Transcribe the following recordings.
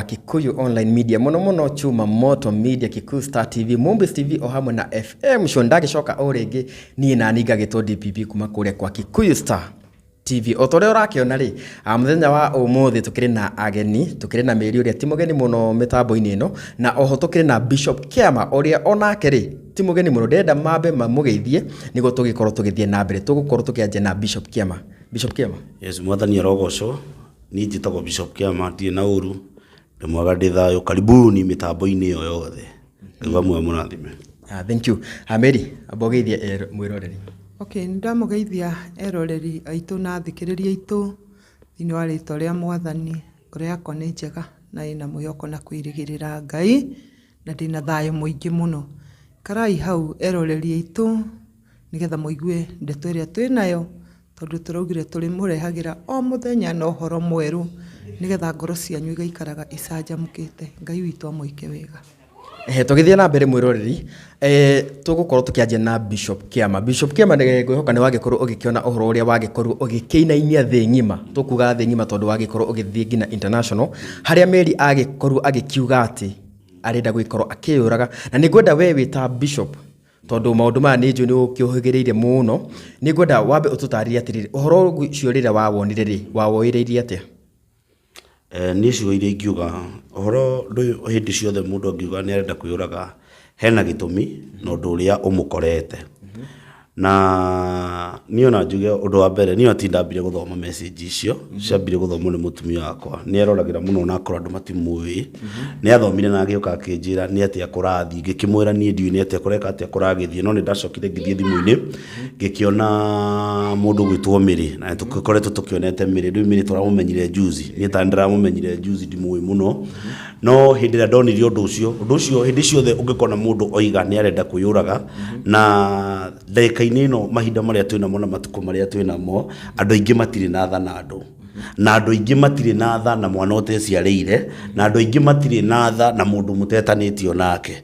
Kikuyu Online Media muno Chuma Moto Media, Kikuyu Star TV, Mumbis TV o hamwe na FM show ndagicoka o ringi ni nani ngagitwo DPP kuma kuria kwa Kikuyu Star TV. Otore urakiona ri muthenya wa umuthi tukiri na ageni, tukiri na meri uria timugeni muno mitambo-ini ino, na oho tukiri na Bishop Kiama uria onake ri timugeni muno. Ndenda mambe mamugeithie nigo tugikorwo tugithie na mbere, tugukorwo tukianjia na Bishop Kiama. Bishop Kiama. Yes, mwathani arogoco ni njitagwo Bishop Kiama, ndie na uru ndimwaga ndi thayo, karibuni mitambo-ini iyo yothe ngai mwe munathime. Thank you. Mary abogeithie mwiroreri. Okay, ndamugeithia eroreri aitu na thikiriria aitu thini wa ritwa ria mwathani. Ngoro yakwa ni njega na ina mwihoko na kwirigirira Ngai na ndina thayo muingi muno. Karai hau eroreri aitu nigetha muigue ndeto iria twinayo, tondu turaugire turi murehagira o muthenya na uhoro mweru nigetha ngoro cianyu igaikaraga icanjamukite. Ngai witu amuike wega. Tugithie na mbere mwiroreri, tugukorwo tukianjia na Bishop Kiama. Bishop Kiama ngwihoka ni wagikorwo ugikiona uhoro uria wagikorwo ugikiinainia thi ngima, tukuga thi ngima tondu wagikorwo ugithie ngina international, haria Mary agikorwo agikiuga ati arenda gwikorwo akiyuraga. Na ningwenda we wita Bishop tondu maundu maya ni njui ni ukiohigiriire muno, ningwenda wambe ututaririe atiriri uhoro ucio rira wawonire ri wawoireirie atia? Ni cio iria ingiuga uhoro ndu hindi ciothe mundu angiuga ni arenda kwiyuraga hena gitumi na undu uria umukorete. Na niona njuge undu wa mbere ni atindambire guthoma message icio ciambire guthomwo ni mutumia wakwa, ni eroragira muno na akora andu matimui, ni athomire na agioka akinjira ni ati akurathi, ngikimwira ni ndiu ni ati akoreka ati akuragithie, no ni ndacokire ngithie thimu-ini ngikiona mundu gwitwo Miri, na tukikoretwo tukionete Miri, ndu Miri turamumenyire juzi, ni ta ndiramumenyire juzi ndimui muno, no hindi ria ndonire undu ucio hindi ciothe ungikona mundu oiga ni arenda kwiyuraga na ndeka-ini ino mahinda maria twinamo na matuko maria twinamo, andu aingi matire na tha na andu, na andu aingi matire na tha na mwana uteciarĩire, na andu aingi matire na tha na mundu mutetanĩtio nake.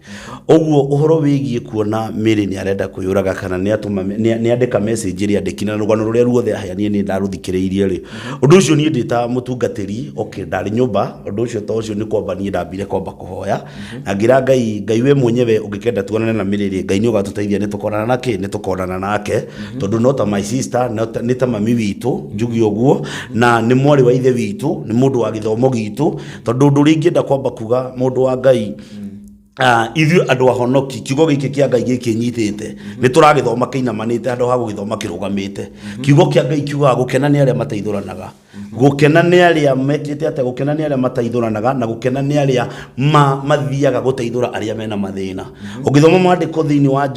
Oguo uhoro wigie kuona Mary ni arenda kwiyuraga kana ni atuma ni andika message iri andikina rugano ruria ruothe aheanie ni ndaruthikiriirie ri undu ucio ni ndita mutungatiri. Okay, ndari nyumba undu ucio to ucio ni kwamba ni ndambire kwamba kuhoya na ngira Ngai we mwenyewe ungikenda tuonane na Mary ri Ngai ni ugatuteithia ni tukonana nake ni tukonana nake tondu no ta my sister ni ta mami witu njugi oguo, na ni mwari wa ithe witu, ni mundu wa githomo gitu, tondu undu ringienda kwamba kuga mundu wa Ngai ithu andu ahonoki kiugo giki kia Ngai giki nyitite ni turagithoma kiinamanite andu ha gugithoma kirugamite. Kiugo kia Ngai kiuga gukena ni aria mateithuranaga, gukena ni aria mekite ate, gukena ni aria mateithuranaga, na gukena ni aria mathiaga guteithura aria mena mathina. Ugithoma mwandiko thiini wa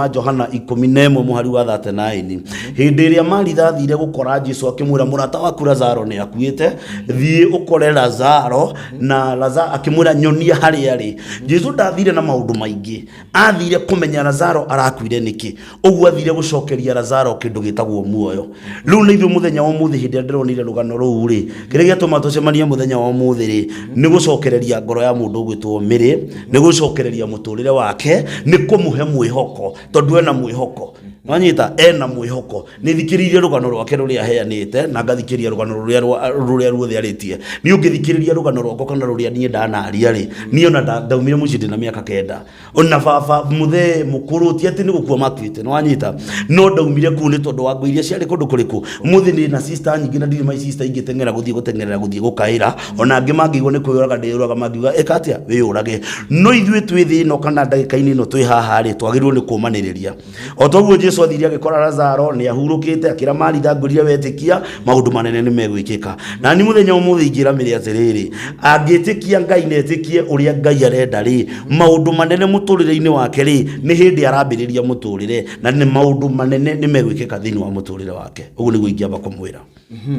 Johana 11 muhari wa 39, hindi iria Maritha thire gukora Jesu akimwira murata waku Lazaro ni akuite, thie ukore Lazaro, na Lazaro akimwira nyonia hari ari. Jesu ndathire na maundu maingi, athire kumenya Lazaro arakuire niki, uguo athire gucokeria Lazaro kindu gitagwo muoyo. Riu ni ithu muthenya wa muthi hindi ndironire rugano ruu ri kire giatuma tucemania muthenya wa muthi ri ni gucokereria ngoro ya mundu gwitwo Miri, ni gucokereria muturire wake, ni kumuhe mwihoko tondu ena mwihoko. Wanyita ena mwihoko, ni thikiririe rugano rwake ruria heanite na ngathikiria rugano ruria ruothe aritie. Ni ungithikiriria rugano rwako kana ruria nie ndanaria ri ni ona ndaumire mucindi na miaka 9 ona baba muthe mukuru ti ati ni gukua makwite. Wanyita no ndaumire ku ni tondu wa ngwiria ciari kundu kuriku muthi ni na sister nyingi na ndiri my sister ingitengera guthie gukaira, ona angi mangiigwo ni kwiyuraga ndiyuraga mangiuga ekatia wiyurage. No ithuĩ twi thi no kana ndagika-ini no twi haha ri twagirwo ni kumaniriria o toguo Jesu athiri agikora Lazaro ni ahurukite, akira Maritha ngurire wetikia maundu manene ni megwikika. Na ni muthenya umuthi ingira Miri atiriri angitikia Ngai netikie uria Ngai arenda ri maundu manene muturire-ini wake ri ni hindi arambiriria muturire na ni maundu manene ni megwikika thiini wa muturire wake. Uguo niguo ingiamba kumwira.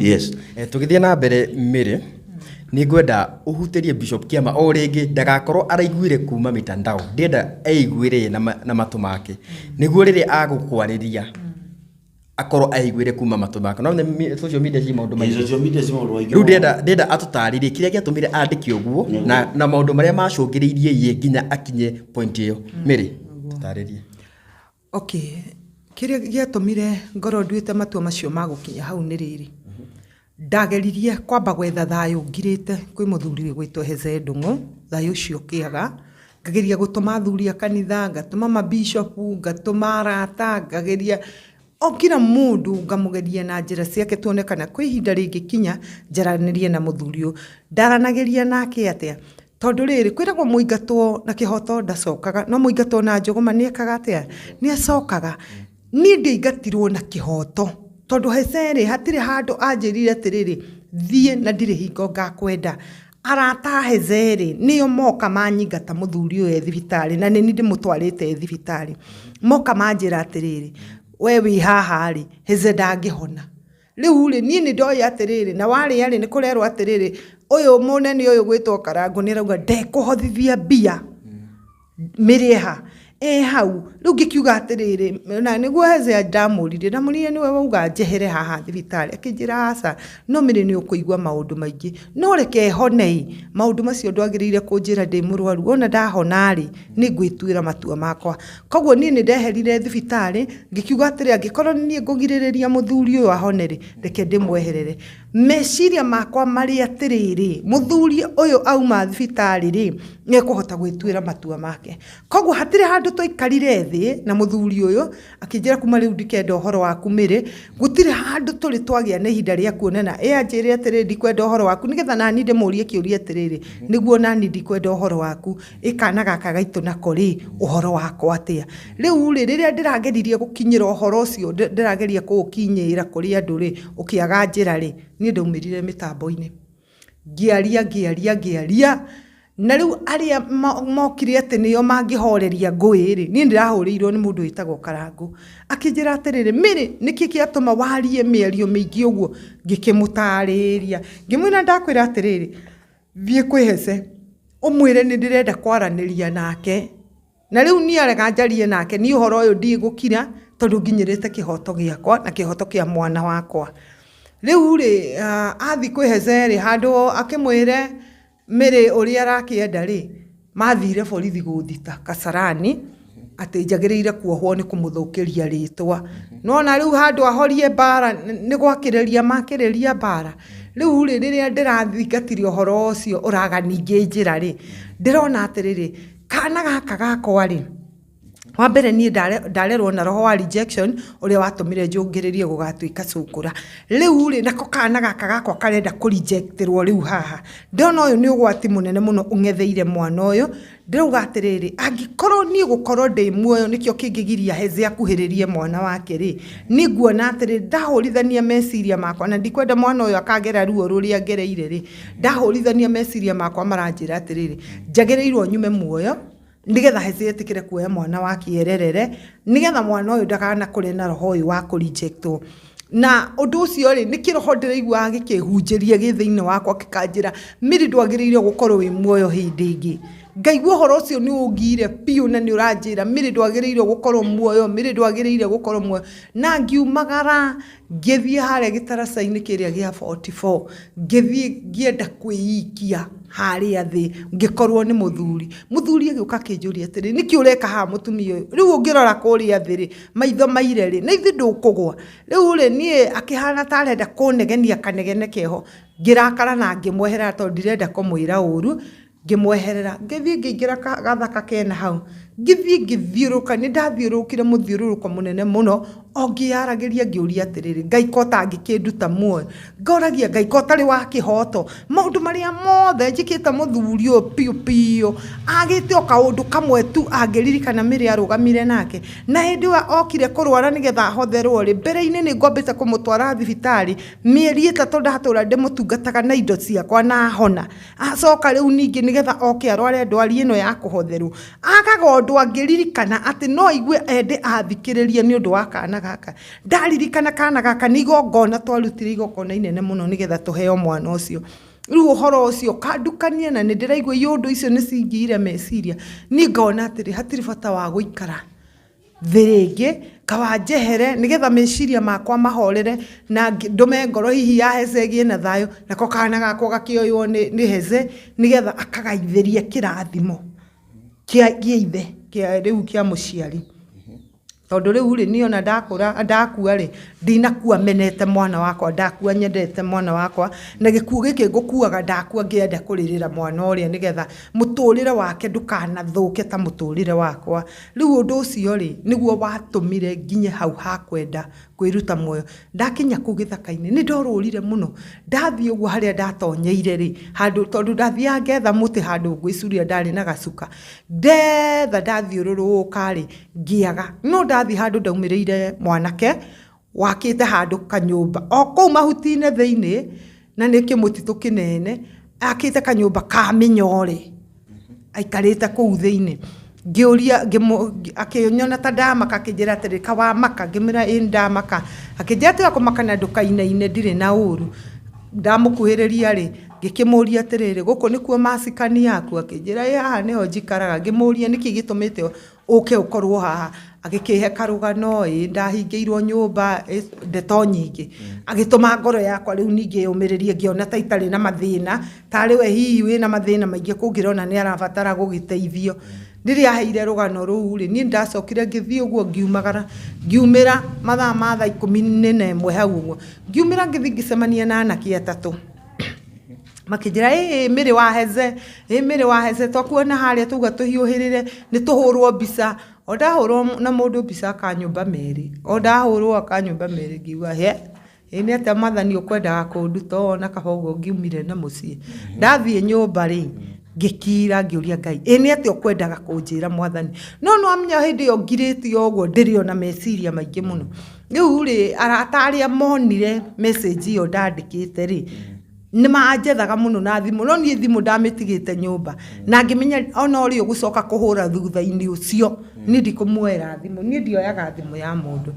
Yes, tugithie na mbere Miri ni ngwenda uhutirie Bishop Kiama o ringi ndagakorwo araiguire kuma mitandao, ndenda aiguire na matu make niguo riri agukwariria akorwo aiguire kuma matu make. No social media ci maundu maingi, social media ci maundu maingi. Riu ndenda atutaririe kiria giatumire andike uguo na maundu maria macungiriirie ye nginya akinye point iyo. Miri tutaririe. Okay, kiria giatumire ngoro nduite matua macio magukinya hau ni riri ndageririe kwamba gwetha thayũ ngirĩte kwĩ mũthuri gwĩtwo Heze Ndung'u, thayũ ũcio kĩaga, ngageria gũtũma athuri a kanitha, ngatũma mabishopu, ngatũma arata, ngageria o kila mũndũ ngamũgeria na njĩra ciake tuone kana kwĩ ihinda rĩngĩkinya njaranĩrie na mũthuri ũyũ. Ndaranageria nake atĩa, tondũ rĩrĩ kwĩragwo mũingatwo na kĩhoto ndacokaga, no mũingatwo na njũgũma nĩekaga atĩa, nĩacokaga. Niĩ ndĩingatirwo na kĩhoto tondũ Heze rĩ hatirĩ handũ anjĩrire atĩrĩrĩ thiĩ na ndirĩ hingo ngakwenda. Arata Heze rĩ nĩo moka manyingata mũthuri ũyũ thibitarĩ, na nĩ ndĩmũtwarĩte thibitarĩ, moka manjĩra atĩrĩrĩ we wĩ haha rĩ Heze ndangĩhona. Rĩu rĩ niĩ nĩ ndoĩ atĩrĩrĩ na warĩ arĩ nĩ kũrerwo atĩrĩrĩ ũyũ mũnene ũyũ gwĩtwo Karangũ nĩrauga ndekũhothithia mbia mĩrĩha hau. Rĩu ngĩkiuga atĩrĩrĩ na nĩguo Heze ndamũririe niwe wauga njehere haha thibitarĩ, akĩnjĩra aca no mĩrĩ nĩ ũkũigua maũndũ maingĩ, no reke hone maũndũ macio ndwagĩrĩire kũnjĩra ndĩ mũrwaru, ona ndahona rĩ nĩ ngwĩtuĩra matua makwa. Koguo niĩ nĩ ndeherire thibitarĩ ngĩkiuga atĩrĩ angĩkorwo niĩ ngũgirĩrĩria mũthuri ũyũ ahone rĩ reke ndĩmweherere. Meciria makwa marĩ atĩrĩrĩ mũthuri ũyũ auma thibitarĩ rĩ nĩekũhota gwĩtuĩra matua make. Koguo hatirĩ handũ tũikarire thĩ na mũthuri ũyũ akĩnjĩra kuma rĩu ndikenda ũhoro waku Mĩrĩ, gũtirĩ handũ tũrĩ twagĩa na ihinda rĩa kuonana. Anjĩre atĩrĩrĩ ndikwenda ũhoro waku, nĩgetha nani ndĩmũrie kĩũria atĩrĩrĩ nĩguo nani ndikwenda ũhoro waku, kana gaka gaitũ nako rĩ ũhoro wakwa atĩa. Rĩu rĩ rĩrĩa ndĩrageririe gũkinyĩra ũhoro ũcio ndĩrageria kũũkinyĩra kũrĩ andũ rĩ ũkĩaga njĩra rĩ niĩ ndaumĩrire mĩtambo-inĩ ngĩaria na rĩu arĩa mokire atĩ nĩo mangĩhoreria ngũĩ rĩ niĩ ndĩrahũrĩirwo nĩ mũndũ wĩtagwo Karangũ, akĩnjĩra atĩrĩrĩ Mĩrĩ nĩkĩ kĩatũma warie mĩario mĩingĩ ũguo. Ngĩkĩmũtarĩria ngĩmwĩra ndakwĩra atĩrĩrĩ thiĩ kwĩ Heze ũmwĩre nĩ ndĩrenda kwaranĩria nake, na rĩu niĩ arega njarie nake niĩ ũhoro ũyũ ndigũkira tondũ nginyĩrĩte kĩhoto gĩakwa na kĩhoto kĩa mwana wakwa. Rĩu rĩ athi kwĩ Heze rĩ handũ akĩmwĩre Mĩrĩ ũrĩa arakĩenda rĩ mathire borithi gũthita Kasarani atĩ njagĩrĩire kuohwo nĩ kũmũthũkĩria rĩtwa. No na rĩu handũ ahorie mbara nĩ gwakĩrĩria makĩrĩria mbara. Rĩu rĩ rĩrĩa ndĩrathingatire ũhoro ũcio ũraganingĩ njĩra rĩ ndĩrona atĩrĩrĩ kana gaka gakwa rĩ wa mbere niĩ ndarerwo na roho wa rejection ũrĩa watũmire njũngĩrĩrie gũgatuĩka cũkũra. Rĩu rĩ nako kana gaka gakwa karenda kũrejectĩrwo rĩu haha ndona ũyũ nĩ ũgwati mũnene mũno ũng'etheire mwana ũyũ. Ndĩrauga atĩrĩrĩ angĩkorwo niĩ gũkorwo ndĩ muoyo nĩkĩo kĩngĩgiria Heze akuhĩrĩrie mwana wake rĩ nĩ nguona atĩrĩrĩ ndahũrithania meciria makwa na ndikwenda mwana ũyũ akagera ruo rũrĩa ngereire rĩ ndahũrithania meciria makwa maranjĩra atĩrĩrĩ njagĩrĩirwo nyume muoyo nĩgetha Heze etĩkĩre kuoya mwana wake ererere nĩgetha mwana ũyũ ndakanakũre na roho ũyũ wa kũrejectwo. Na ũndũ ũcio rĩ nĩ kĩroho ndĩraiguaga gĩkĩhunjĩria gĩthĩ-inĩ wakwa gĩkanjĩra Mĩrĩ ndwagĩrĩire gũkorwo wĩ muoyo hĩndĩ ĩngĩ. Ngaigua ũhoro ũcio nĩ ũngire piũ na nĩ ũranjĩra Mĩrĩ ndwagĩrĩire gũkorwo muoyo, Mĩrĩ ndwagĩrĩire gũkorwo muoyo. Na ngiumagara ngĩthiĩ harĩa gĩtaraca-inĩ kĩrĩa gĩa 44 ngĩthiĩ ngĩenda kwĩikia harĩa thĩ ngĩkorwo nĩ mũthuri agĩũka akĩnjũria atĩrĩ nĩkĩ ũreka haha mũtumia ũyũ, rĩu ũngĩrora kũrĩa thĩ rĩ maitho maire rĩ na ithuĩ ndũkũgwa. Rĩu rĩ niĩ akĩhana ta arenda kũnegenia kanegene keho ngĩrakara na ngĩmweherera tondũ ndirenda kũmwĩra ũru. Ngĩmweherera ngĩthiĩ ngĩingĩra gathaka kena hau ngĩthiĩ ngĩthiũrũka nĩ ndathiũrũkire mũthiũrũrũko mũnene mũno o ngĩaragĩria ngĩũria atĩrĩrĩ Ngai ko tangĩkĩnduta muoyo, ngoragia Ngai ko tarĩ wa kĩhoto maũndũ marĩa mothe njĩkĩte mũthuri ũyũ piũ piũ agĩte o kaũndũ kamwe tu angĩririkana Mĩrĩ arũgamire nake na hĩndĩ ĩyo okire kũrwara nĩgetha ahotherwo rĩ mbere-inĩ nĩ ngwambĩte kũmũtwara thibitarĩ mĩeri 3 ndatũra ndĩmũtungataga na indo ciakwa na hona acoka rĩu ningĩ nĩgetha oke arware ndwari ĩno ya kũhotherwo agaga ũndũ angĩririkana atĩ no igue ende athikĩrĩrie nĩ ũndũ wa kana gaka. Ndaririkana kana gaka nĩ igongona twarutire igongona inene mũno nĩgetha tũheo mwana ũcio. Rĩu ũhoro ũcio kandukania na nĩ ndĩraigua iũndũ icio nĩ cingĩire meciria niĩ ngona atĩrĩ hatirĩ bata wa gũikara thĩ rĩngĩ kawanjehere nĩgetha meciria makwa mahorere na ndũme ngoro hihi ya Heze ĩgĩe na thayũ nako kana gakwa gakĩoywo nĩ Heze nĩgetha akagaithĩria kĩrathimo kia ithe kia rĩu kia mũciari. tondu riu ri niona ndakua ri ndinakua menete mwana wakwa ndakua nyendete mwana wakwa na gikuo giki ngukuaga ndakua ngienda kuririra mwana uria nigetha muturire wake ndukanathuke ta muturire wakwa riu undu ucio ri niguo watumire nginye hau hakwenda kwiruta muoyo ndakinya ku githaka-ini ni ndorurire muno ndathie uguo haria ndatonyeire ri handu tondu ndathia ngetha muti handu ngwicuria ndari na gacuka ndetha ndathiururuka ri ngiaga no ndathie handu ndaumirire mwanake wakite handu kanyumba o kou mahutine thiini na ni kimutitu kinene akite kanyumba ka minyore aikarite kou thiini ngiuria akinyona ta ndamaka akijira atiri kawamaka ngimira ndamaka akijira ati akomakana ndukaine ndire na uru ndamukuhiriria ri ngikimuria atiriri guku nikuo masikani yaku akijira haha niho njikaraga ngimuria niki gitumite uke ukorwo haha agikihe karugano ndahingiirwo nyumba ndeto nyingi agituma ngoro yakwa riu ningi umiririe ngiona ta itari na mathina tari we hihi wina mathina maingi kungirona ni arabatara gugiteithio ndiri aheire rugano ruu ri ni ndacokire ngithie uguo ngiumira mathaa ma thaa 11 hau uguo ngiumira ngithi ngicemania na anake atatu makijira miri waheze twakuona haria tuga tuhiuhirire ni tuhurwo mbica ondahurwo na mundu mbica akanyumba meri ondahurwo akanyumba meri ngiuga ni atia mathani ukwendaga kunduta ona kabogo ngiumire na mucii ndathie nyumba ri ngikira ngiuria Ngai ni atia ukwendaga kunjira mwathani no amenya hindi yo ngiritio uguo ndirio na meciria maingi muno riu ri aratari amonire message iyo ndandikite ri ni maanjethaga muno na thimu no ni thimu ndamitigite nyumba na ngimenya ona uri ugucoka kuhura thutha-ini ucio ni ndikumwera thimu ni ndioyaga thimu ya mundu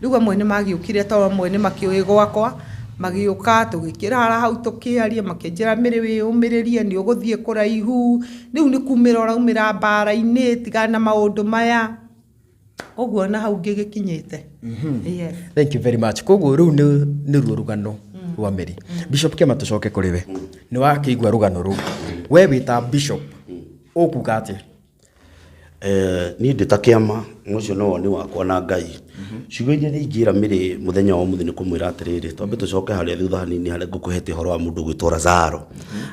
riu amwe ni magiukire to amwe ni makiui gwakwa magiuka tugikira hau tukiaria makinjira miri wi umiririe ni uguthie kuraihu riu ni kumira uraumira mbara-ini tigana na maundu maya uguo na hau ngigikinyite. Yes, thank you very much. Koguo riu ni ruo rugano rwa Mary. Bishop Kema tucoke kuri we ni wakigwa rugano ru we wita bishop ukuga ati ni ndita kiama ucio no woni wakwa na Ngai ciugo iria ingira Mary muthenya wa muthini kumwira atiriri twambe tucoke haria thutha hanini haria ngukuhete horo wa mundu gwitwa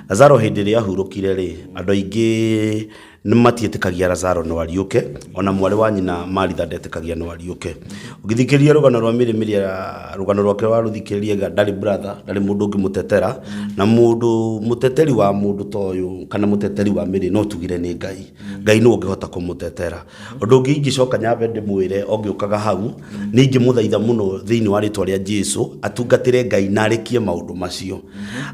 Lazaro hindi ria ahurukire ri andu aingi nimatietikagia Lazaro no ariuke ona mwari wa nyina Maritha ndetikagia no ariuke ugithikiria rugano rwa Mary rugano rwake wa ruthikiriria ndari brother ndari mundu ungi mutetera na mundu muteteri wa mundu toyu kana muteteri wa Mary no tugire ni Ngai no ungihota kumutetera undu ungi ingicoka nyambe ndimwire ongiukaga hau ningi muthaitha muno thiini wa ritwa ria Jesu atungatire Ngai na arekie maundu macio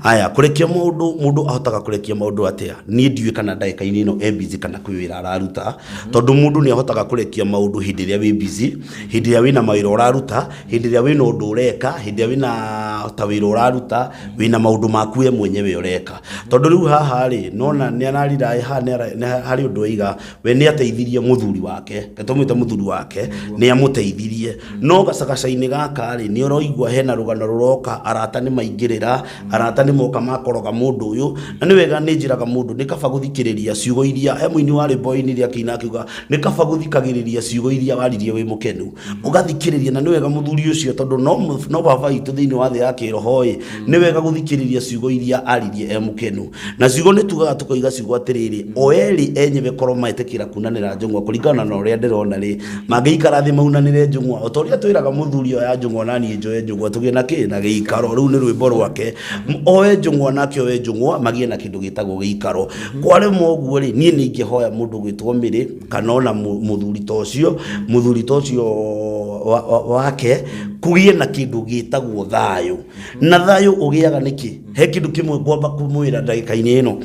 aya kurekia mundu ahotaga kurekia maundu atia ni ndiwe kana ndagika-ini ino busy kana kwira araruta tondu mundu ni ahotaga kurekia maundu hindi ria wi busy hindi ria wina mawira uraruta hindi ria wina undu ureka hindi ria wina tawira uraruta wina maundu maku we mwenyewe ureka tondu riu haha ri nona ni anarira hari undu iga we ni ateithirie muthuri wake gatumite muthuri wake ni amuteithirie no gacagaca-ini gaka ri ni uroigwa hena rugano ruroka arata ni maingirira arata ni moka makoroga mundu uyu na ni wega ni njiraga mundu ni kaba guthikiriria ciugo iria muini wa rwimbo-ini ria kina akiuga ni kaba guthikagiriria ciugo iria waririe wi mukenu ugathikiriria na ni wega muthuri ucio tondu no baba itu thiini wa thi ya kiroho ni wega guthikiriria ciugo iria aririe mukenu na ciugo ni tugaga tukoiga ciugo atiriri oeli enyewe korwo maetekira kunanira njungwa kuringana na uria ndirona ri mangiikara thi maunanire njungwa otoria twiraga muthuri oya njungwa na ni njoe njungwa tugie na na giikaro riu ni rwimbo rwake oe njungwa nake oe njungwa magie na kindu gitagwo giikaro kware moguo ri nie ni ingihoya mundu gwitwo Mary kana ona muthuri tocio wake kugie na kindu gitagwo thayo na thayo ugiaga niki he kindu kimwe ngomba kumwira ndagika-ini ino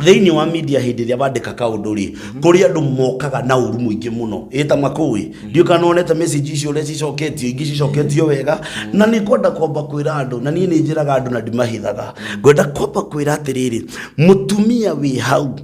thiini wa media hindi ria bandika kaundu ri kuri andu mokaga na uru muingi muno eta makui ndio kana onete message icio ria cicoketio ingi cicoketio wega na ni kwenda kwamba kwira andu na nie ni njiraga andu na ndimahithaga kwenda kwamba kwira atiriri mutumia wi hau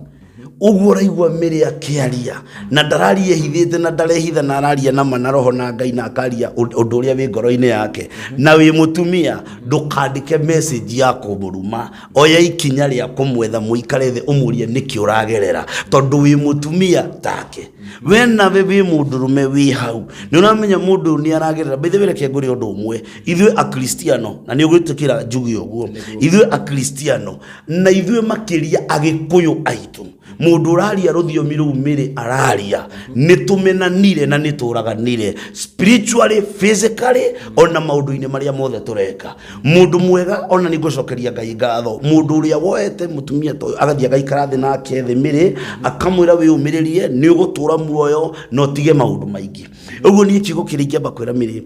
uguo raigua mĩrĩ akĩaria na ndararia hithĩte na ndarehitha na araria na mana roho na Ngai na akaria ũndũ ũrĩa wĩ ngoro-inĩ yake na wĩ mũtumia ndũkandĩke message ya kũmũruma oya ikinya rĩa kũmwetha mũikare thĩ ũmũrie nĩkĩ ũragerera tondũ wĩ mũtumia take we nawe wĩ mũndũrũme wĩ hau nĩ ũramenya mũndũ nĩ aragerera by the way reke ngũre ũndũ ũmwe ithuĩ akristiano na nĩ ũgwĩtĩkĩra njuge ũguo ithuĩ akristiano na ithuĩ makĩria agĩkũyũ aitũ mundu uraria ruthiomi ruu mĩrĩ araria nĩtũmenanire na nĩtũraganire spiritually physically ona maundu-inĩ maria mothe tureka mundu mwega ona nĩngũcokeria Ngai ngatho mundu uria woete mutumia to agathia gaikara thĩ nake thĩ mĩrĩ akamwĩra wĩyũmĩrĩrie nĩũgũtũra muoyo no tige maundu maingĩ ũguo niĩ kiugo kĩrĩa ingĩamba kwĩra mĩrĩ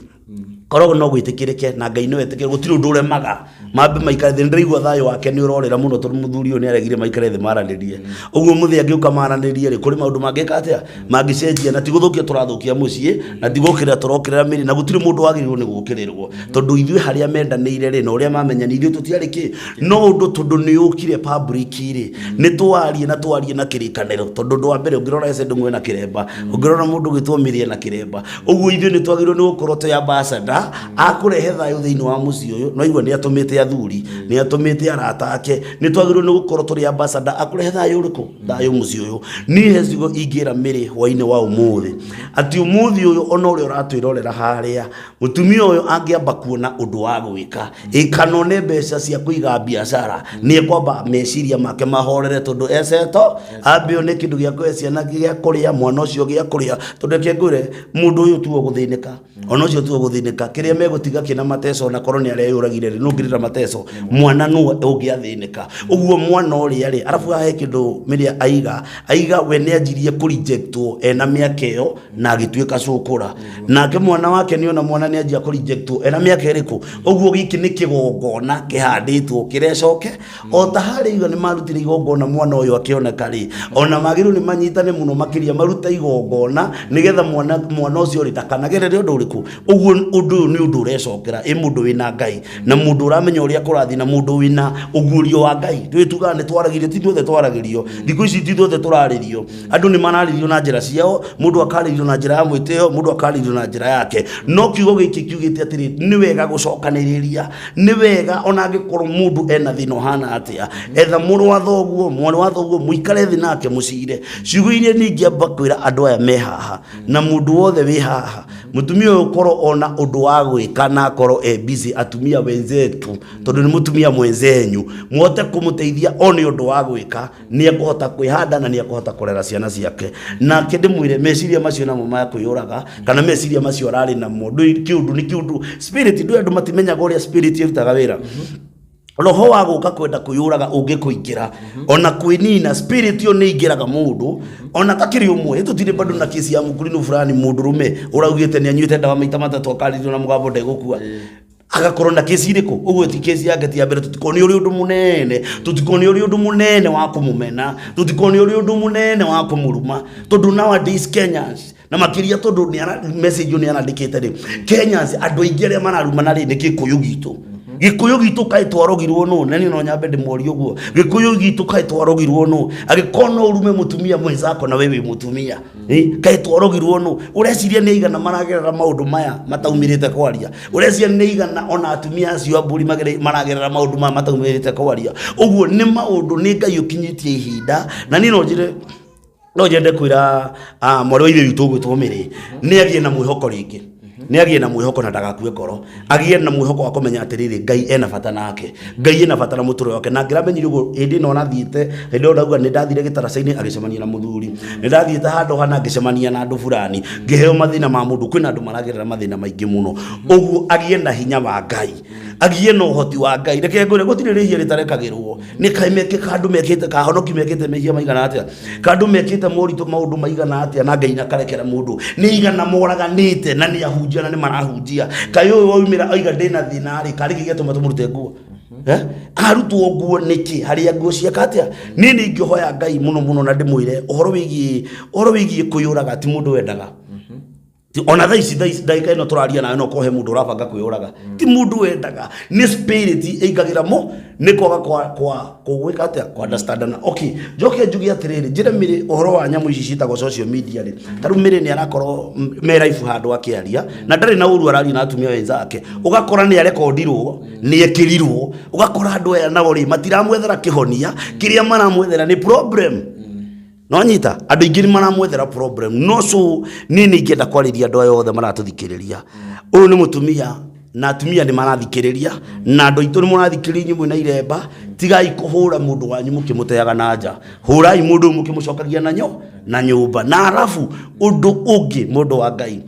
korogo no gwĩtĩkĩrĩke na Ngai nĩ wetĩkĩre gũtirĩ ũndũ ũremaga mambe maikare thĩ ndĩraigua thayũ wake nĩ ũrorera mũno tondũ mũthuri ũyũ nĩ aregire maikare thĩ maranĩrie ũguo mũthĩ angĩũka maranĩrie rĩ kũrĩ maũndũ mangĩka atĩa mangĩcenjia na tigũthũkia tũrathũkia mũciĩ na tigũkĩra tũrokĩrĩra mĩrĩ na gũtirĩ mũndũ wagĩrĩirwo nĩ gũkĩrĩrwo tondũ ithuĩ harĩa mendanĩire rĩ na ũrĩa mamenyanĩire tũtiarĩ kĩ no ũndũ tondũ nĩ ũkire public rĩ nĩ twarie na kĩrĩkanĩro tondũ ũndũ wa mbere ũngĩrora ece ndũmwe na kĩremba ũngĩrora mũndũ gĩtwo mĩrĩ na kĩremba ũguo ithuĩ nĩ twagĩrĩirwo nĩ gũkorwo tũ ambassador akũrehe thayũ thĩinĩ wa mũciĩ ũyũ no igua nĩ atũmĩte athuri nĩ atũmĩte arata ake nĩ twagĩrĩirwo nĩ gũkorwo tũrĩ ambassador akũrehe thayũ ũrĩkũ thayũ mũciĩ ũyũ niĩ hecigo ingĩra mĩrĩ hwainĩ wa ũmũthĩ atĩ ũmũthĩ ũyũ ona ũrĩa ũratwĩrorera harĩa mũtumia ũyũ angĩamba kuona ũndũ wa gwĩka ĩkanone mbeca cia kũiga biacara nĩ ekwamba meciria make mahorere tondũ eceto ambĩo nĩ kĩndũ gĩa kũhe ciana gĩa kũrĩa mwana ũcio gĩa kũrĩa tondũ kĩngũre mũndũ ũyũ tuo gũthĩnĩka ona ũcio tuo gũthĩnĩka kĩrĩa megũtiga kĩna mateso na korwo nĩ areyũragire rĩ nũngĩrĩra mateso mwana nũ ũngĩathĩnĩka ũguo mwana ũrĩa rĩ arabu hahe kĩndũ mĩrĩa aiga we nĩ anjirie kũrejectwo ena mĩaka ĩyo na agĩtuĩka cũkũra nake mwana wake nĩ ona mwana nĩ anjia kũrejectwo ena mĩaka ĩrĩkũ ũguo gĩkĩ nĩ kĩgongona kĩhandĩtwo kĩrecoke o ta harĩa igo nĩ marutire igongona mwana ũyũ akĩoneka rĩ ona magĩrĩirwo nĩ manyitane mũno makĩria maruta igongona nĩgetha mwana ũcio rĩ ndakanagerere ũndũ ũrĩkũ ũguo ũndũ ũyũ nĩ ũndũ ũrecokera mũndũ wĩna Ngai na mũndũ ũramenya ũrĩa kũrathi na mũndũ wĩna ũguũrio wa Ngai twĩtugaga nĩ twaragĩrio ti tuothe twaragĩrio thikũ ici ti tuothe tũrarĩrio andũ nĩ mararĩrio na njĩra ciao mũndũ akarĩrio na njĩra ya mwĩtĩo mũndũ akarĩrio na njĩra yake no kiugo gĩkĩ kiugĩte atĩrĩ nĩ wega gũcokanĩrĩria nĩ wega ona angĩkorwo mũndũ ena thĩna ũhana atĩa etha mũrũ wa thoguo mwana wa thoguo mũikare thĩ nake mũcire ciugo iria ningĩ amba kwĩra andũ aya me haha na mũndũ wothe wĩ haha mũtumia ũyũ korwo ona ũndũ wa gwĩka na korwo busy atumia wenzetu tondũ nĩ mũtumia mwenzenyu mwote kũmũteithia one ũndũ wa gwĩka nĩ ekũhota kwĩhanda na nĩ ekũhota kũrera ciana ciake nake ndĩmwĩre meciria macio namo ma kwĩyũraga kana meciria macio ararĩ namo kĩũndũ nĩ kĩũndũ spirit ndũ andũ matimenyaga ũrĩa spirit ĩrutaga wĩra roho wa gũka kwenda kwĩyũraga ũngĩkũingĩra ona kwĩnina spirit yo nĩ ingĩraga mũndũ ona takĩrĩ ũmwe tũtirĩ bado na kesi ya mũkurino fulani mũndũrũme ũraugĩte nĩ anyuĩte ndawa maita matatũ akarĩrio na mũgambo ndegũkua agakorwo na kesi irĩkũ ũguo ti kesi yake ti ya mbere tũtikoni ũrĩ ũndũ mũnene wa kũmũmena tũtikoni ũrĩ ũndũ mũnene wa kũmũruma tondũ nowadays Kenyans na makĩria tondũ message nĩ anandĩkĩte rĩ Kenyans andũ aingĩ arĩa mararumana rĩ nĩ Gĩkũyũ gitũ kaĩ twarogirwo nũ na niĩ no nyambe ndĩmorie ũguo Gĩkũyũ gitũ kaĩ twarogirwo nũ agĩkorwo no ũrume mũtumia mwenzako na wewe mũtumia kaĩ twarogirwo nũ ũreciria nĩ igana maragerera maũndũ maya mataumĩrĩte kwaria ũreciria nĩ igana ona atumia acio ambũri maragerera maũndũ maya mataumĩrĩte kwaria ũguo nĩ maũndũ nĩ Ngai ũkinyĩtie ihinda na niĩ no nyende kwĩra mwarĩ wa ithe witũ ũgwĩtwo Mĩrĩ nĩ agĩe na mwĩhoko rĩngĩ nĩ agĩe na mwĩhoko na ndagakue ngoro agĩe na mwĩhoko wa kũmenya atĩrĩrĩ Ngai ena bata nake Ngai ena bata na mũtũrĩ wake na ngĩramenyire ũguo hĩndĩ ĩno nathiĩte hĩndĩ ĩyo ndauga nĩ ndathire gĩtaraca-inĩ agĩcemania na mũthuri nĩ ndathiĩte handũ hana ngĩcemania na andũ fulani ngĩheo mathĩna ma mũndũ kwĩna andũ maragerera mathĩna maingĩ mũno ũguo agĩe na hinya wa Ngai agĩe na ũhoti wa Ngai reke ngwĩre gũtirĩ rĩhia rĩtarekagĩrwo nĩ kaĩ mekĩka andũ mekĩte kahonoki mekĩte mehia maigana atĩa kandũ mekĩte moritũ maũndũ maigana atĩa na Ngai nakarekera mũndũ nĩ igana moraganĩte na nĩ ahunjia na nĩ marahunjia kaĩ ũyũ waumĩra oiga ndĩna thĩna rĩ karĩ gĩgĩtũma tũmũrute nguo arutwo nguo nĩkĩ harĩa nguo ciaka atĩa niĩ nĩ ingĩhoya Ngai mũno na ndĩmwĩre ũhoro wĩgiĩ kwĩyũraga ti mũndũ wendaga ona thaici ndaika ino turaria nawe no kohe mundu urabanga kwiyuraga ti mundu wendaga ni spirit eigagira mo ni kwaga kwa gwika atia kwa understand na okay joke njugi atiriri njire mire uhoro wa nyamu ici citagwo social media ri taru mire ni arakorwo me live handu akiaria na ndari na uru arari na atumia wenzake ugakora ni arekondirwo ni ekirirwo ugakora andu aya nabo ri matiramwethera kihonia kiria maramwethera ni problem no nyita andu ingi ni maramwethera problem no so nini ingenda kwariria andu aya othe maratuthikiriria uyu ni mutumia na atumia ni marathikiriria na andu itu ni murathikiriria nyimbo na iremba tigai kuhura mundu wanyu mukimuteaga na nja hurai mundu mukimucokagia na nyumba na arafu undu ungi mundu wa Ngai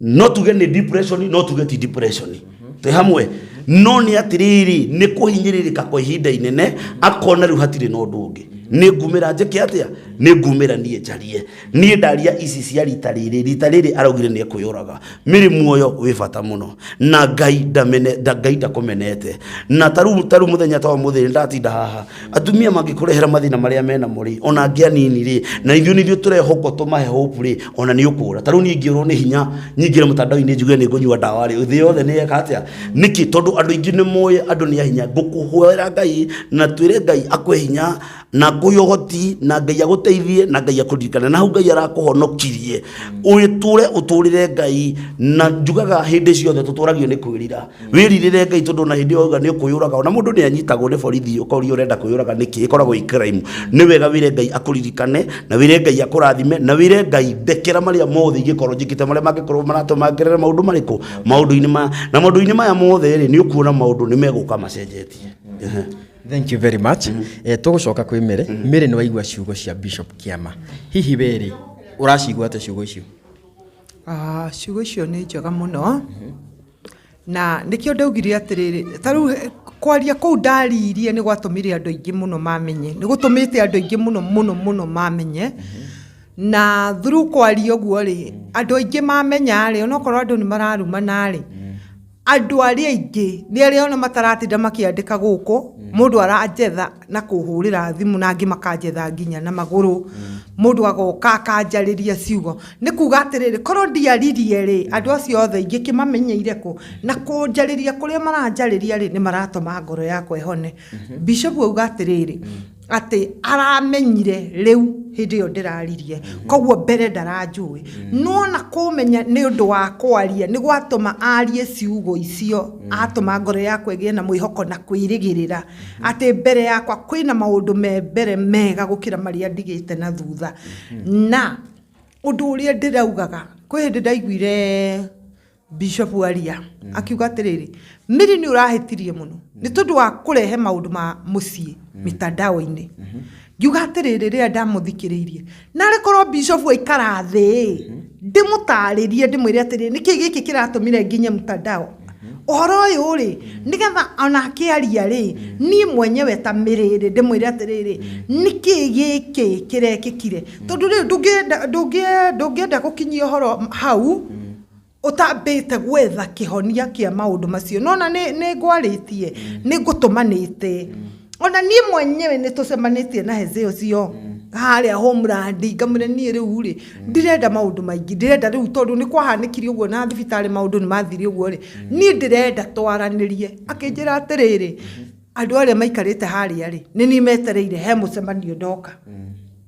no tuge ni depression no tuge ti depression te hamwe no ni atiriri ni kuhinyiririka kwa ihinda inene akona riu hatire no undu ungi ni ngumira njeke atia ni ngumira nie njarie ni ndaria ici cia rita riri araugire ni ekuyuraga miri muoyo wi bata muno na Ngai ndakumenete na taru muthenya tawa muthiri ndatinda haha atumia mangikurehera mathina maria mena muri ona ngia nini ri na ithuĩ turehoko tumahe hope ri ona ni ukura taru ni ngiurwo ni hinya nyingire mutandao-ini njuge ni ngunyua dawa ri thĩ yothe ni eka atia niki tondu andu ingi ni moye andu ni ahinya ngukuhoera Ngai na twire Ngai akwe hinya na kuyogoti na Ngai aguteithie na Ngai akuririkana na Ngai arakuhonokirie uture uturire Ngai na njugaga hindi ciothe tuturagio ni kwirira wiririre Ngai tondu na hindi oga ni kuyuraga ona mundu ni anyitagwo ni borithi ukori urenda kuyuraga niki ikoragwo i crime ni wega wire Ngai akuririkane na wire Ngai akurathime na wire Ngai ndekera maria mothe igikorwo njikite maria mangikorwo maratuma ngerere maundu mariku maundu-ini maya mothe ri ni ukuona maundu ni meguka macenjetie. Thank you very much. Tugucoka kwi Mary. Mary ni waigua ciugo cia Bishop Kiama. Hihi weri uracigua ate ciugo icio? Ciugo icio ni njega muno. Na nikio ndaugire atiriri taru kwaria kou ndaririe ni gwatumire andu aingi muno mamenye. Ni gutumite andu aingi muno mamenye. Na through kwaria guo ri andu aingi mamenya ri onokorwo andu ni mararumana ri andu aria aingi ni aria ona mataratinda makiandika guku mundu arajetha na kuhurira thimu na angi makajetha nginya na maguru mundu agoka akanjariria ciugo ni kuga atiriri korwo ndiaririe ri andu acio othe ingi kimamenyeire ku na kunjariria kuria maranjariria ri ni maratuma ngoro yakwa ihone. Bishop auga atiriri ati aramenyire riu hindi yo ndiraririe koguo mbere ndaranjui no na kumenya ni undu wa kwaria ni gwatuma arie ciugo icio atuma ngoro yakwa igie na mwihoko na kwirigirira ati mbere yakwa kwina maundu me mbere mega gukira maria ndigite na thutha na undu uria ndiraugaga kwi hindi ndaiguire Bishop aria akiuga atiriri Mary ni urahetirie muno ni tondu wa kurehe maundu ma mucii mitandao-ini yuga atiriri ria ndamuthikiririe na rekorwo Bishop aikara thi ndimutaririe ndimwire atiriri niki giki kiratumire nginya mtandao uhoro uyu ri nigetha ona akiaria ri ni mwenyewe ta Mary ndimwire atiriri niki giki kirekikire tondu ri ndungienda gukinyia uhoro hau utambite gwetha kihonia kia maundu macio nona ni ngwaritie ni ngutumanite ona ni mwenyewe ni tusemanitie na hezeo cio haria homeland ngamire ni riu ri ndirenda maundu maingi ndirenda riu tondu ni kwahanikiri uguo na thibitari maundu ni mathiri uguo ri ni ndirenda twaranirie akinjira atiriri andu aria maikarite haria ri ni metereire he mucemanio ndoka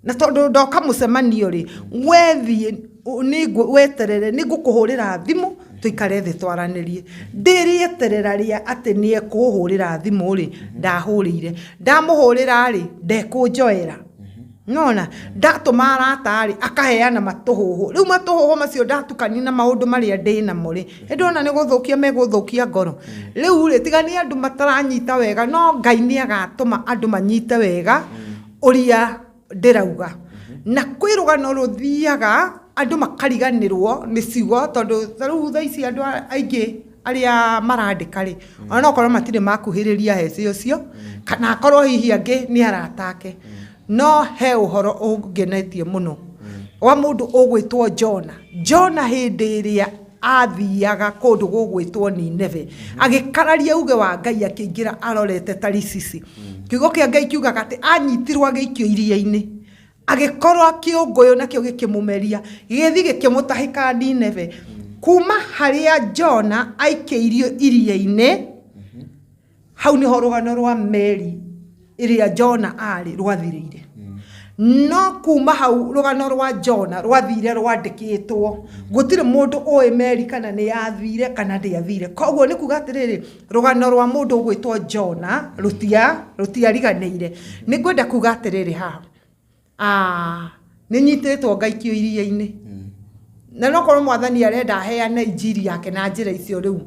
na tondu ndoka mucemanio ri wethi ni weterere ni ngukuhurira thimu tuikare thi twaranirie ndirieterera ria ati ni ekuhurira thimu ri ndahurire ndamuhurira ri ndekunjoera nona ndatuma arata ri akaheana matuhuhu riu matuhuhu macio ndatukani na maundu maria ndina mo ri ndona ni guthukia meguthukia ngoro riu ri tigani andu mataranyita wega no Ngai ni agatuma andu manyite wega uria ndirauga na kwirugano ruthiaga andu makariganirwo ni ciugo tondu taru thaici andu aingi aria marandika ri ona okorwo matire makuhiriria heci ucio kana akorwo hihi angi ni aratake no he uhoro ungenetie muno wa mundu ugwitwo Jona hindi iria athiaga kundu gugwitwo Nineve agikararia uge wa Ngai akiingira arorete Tarisisi kiugo kia Ngai kiugaga ati anyitirwo agikio iria-ini agikorwo akiunguyu nakio gikimumeria githi gikimutahika Nineve kuma haria Jona aikeirio iria-ini hau niho rugano rwa meri iria Jona ari rwathirire no kuma hau rugano rwa Jona rwathire rwandikitwo gutire mundu oe meri kana ni yathire kana ndiathire koguo ni kuga atiriri rugano rwa mundu gwitwo Jona rutiariganire ni ngwenda kuga atiriri ha ni nyitetwo ngaikio iria-ini na no korwo mwathani arenda heane injiri yake na njira icio riu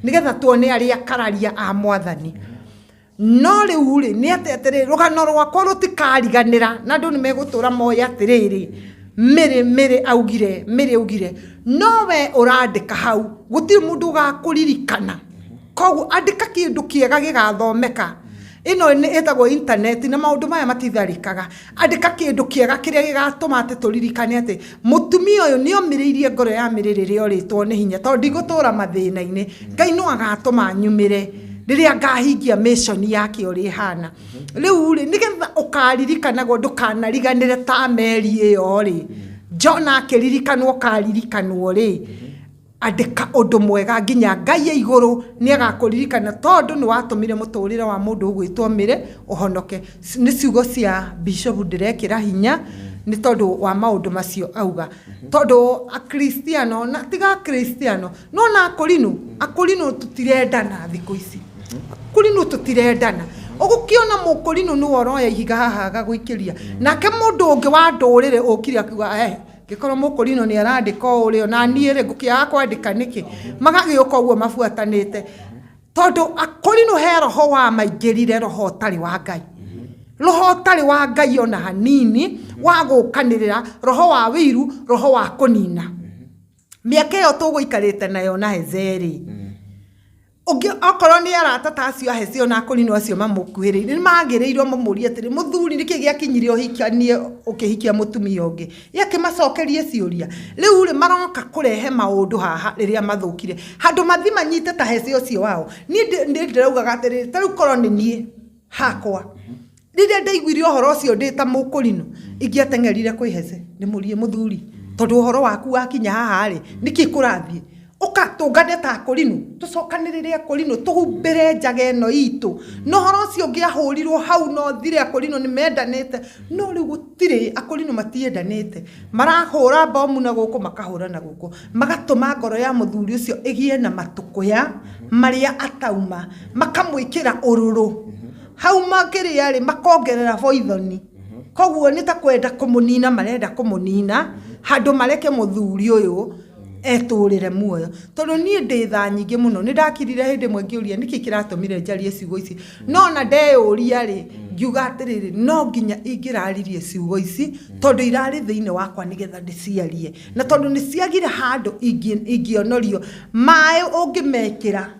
nigetha tuone aria kararia a mwathani no riu ri ni atetere rugano rwakwa rutikariganira na andu ni megutura moya atiriri mire augire no we urandika hau gutiri mundu gakuririkana koguo andika kindu kiega gigathomeka ino ni etagwo internet na maundu maya matitharikaga andika kindu kiega kiria gigatuma ati turirikane ati mutumia uyu ni omiriirie ngoro ya miririre oritwo ni hinya tondu igutura mathina-ini Ngai no agatuma nyumire riria ngahingia mission yake uri hana riu ri nigetha ukaririkanago ndukanariganire ta meri iyo ri Jona akiririkanwo ukaririkanwo ri andika undu mwega nginya Ngai ya iguru ni agakuririkana tondu ni watumire muturire wa mundu ugwitwo Mire uhonoke ni ciugo cia Bishop ndirekira hinya ni tondu wa maundu macio auga tondu a Kristiano na tiga Kristiano no na akorino tutirendana thiku ici kurino tutirendana ugukiona mukurino ni woroya ihiga haha gaguikiria nake mundu ungi wa ndurire ukiri akiuga gikorwo mukurino ni arandika urio na niere ngukia kwandika niki magagioka uguo mafuatanite tondu akorino he roho wa maingirire roho tari wa Ngai roho tari wa Ngai ona hanini wa gukanirira roho wa wiru roho wa kunina miaka iyo tuguikarite nayo na Hezeri okorwo ni arata tacio ahecio na akorino acio mamukuhiriire ni magirirwo mamurie atiri muthuri niki giakinyire uhikanie ukihikia mutumia ungi yake macokerie ciuria riu ri maroka kurehe maundu haha riria mathukire handu mathima nyite ta hecio cio wao ni ndirauga atiri tariu korwo ni nie hakwa riria ndaiguire uhoro ucio ndita mukurino ingiatengerire kwiheze ni murie muthuri tondu uhoro waku wakinya haha ri niki kurathie ukatungane ta akorino tucokanirire akorino tuhumbire njage no itu no horo cio ngiahurirwo hau no thire akorino ni mendanite no riu gutire akorino matiendanite marahura bomu na guku makahura na guku magatuma ngoro ya muthuri ucio igie na matukuya maria atauma makamwikira ururu hau makiria ri makongerera voithoni koguo ni ta kwenda kumunina marenda kumunina handu mareke muthuri uyu eturire muoyo tondu nie ndi tha nyingi muno ni ndakirire hindi mwe ngiuria niki kiratumire njarie ciugo ici no na ndeuria ri ngiuga atiriri no nginya ingiraririe ciugo ici tondu irari thiini wakwa nigetha ndiciarie na tondu ni ciagire handu ingionorio mai ungimekira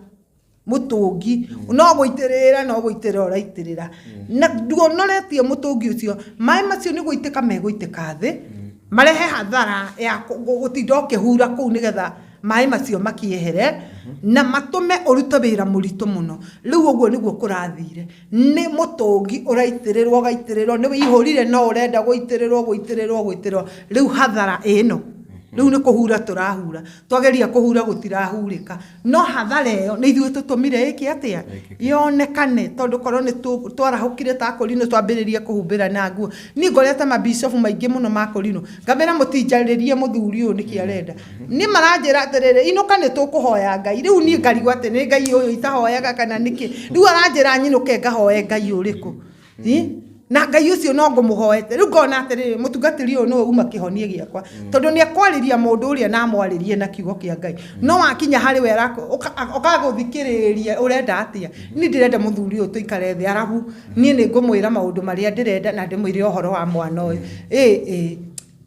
mutungi no guitirira uraitirira na nduonoretie mutungi ucio mai macio ni guitika meguitika thi marehe hathara ya gutinda ukihura kuu nigetha mai macio makiehere na matume urute wira muritu muno riu uguo niguo kurathire ni mutungi uraitirirwo ni wihurire no urenda guitirirwo riu hathara ino riu ni kuhura turahura twageria kuhura gutirahurika no hathara iyo ni ithuĩ tutumire iki atia yonekane tondu korwo ni twarahukire ta akorino twambiririe kuhumbira na nguo ni ngorete mabishofu maingi muno ma akorino ngambira mutinjaririe muthuri uyu niki arenda ni maranjira atiriri inuka ni tukuhoya Ngai riu ni ngarigwa ati ni Ngai uyu itahoyaga kana niki riu aranjira nyinuke ngahoye Ngai uriku na Ngai ucio no ngumuhoete riu ngona atiriri mutungatiri uyu no uma kihonie giakwa tondu ni akwariria mundu uria na mwaririe na kiugo kia Ngai no wakinya hari we ukaguthikiriria urenda atia ni ndirenda muthuri uyu tuikare thi arabu ni ngumwira maundu maria ndirenda na ndimwire uhoro wa mwana uyu